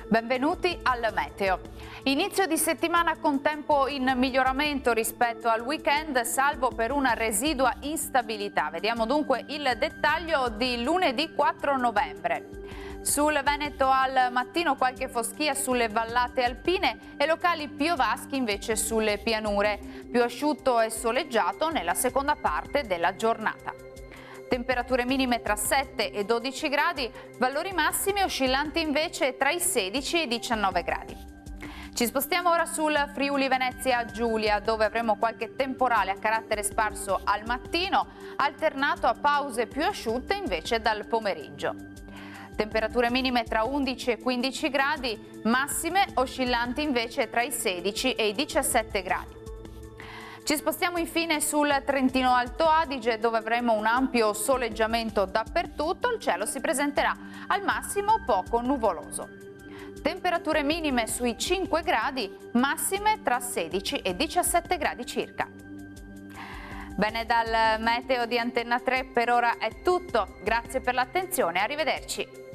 Benvenuti al Meteo. Inizio di settimana con tempo in miglioramento rispetto al weekend, salvo per una residua instabilità. Vediamo dunque il dettaglio di lunedì 4 novembre. Sul Veneto al mattino qualche foschia sulle vallate alpine e locali piovaschi invece sulle pianure. Più asciutto e soleggiato nella seconda parte della giornata. Temperature minime tra 7 e 12 gradi, valori massimi oscillanti invece tra i 16 e i 19 gradi. Ci spostiamo ora sul Friuli Venezia Giulia, dove avremo qualche temporale a carattere sparso al mattino, alternato a pause più asciutte invece dal pomeriggio. Temperature minime tra 11 e 15 gradi, massime oscillanti invece tra i 16 e i 17 gradi. Ci spostiamo infine sul Trentino Alto Adige, dove avremo un ampio soleggiamento dappertutto, il cielo si presenterà al massimo poco nuvoloso. Temperature minime sui 5 gradi, massime tra 16 e 17 gradi circa. Bene, dal Meteo di Antenna 3 per ora è tutto, grazie per l'attenzione, arrivederci.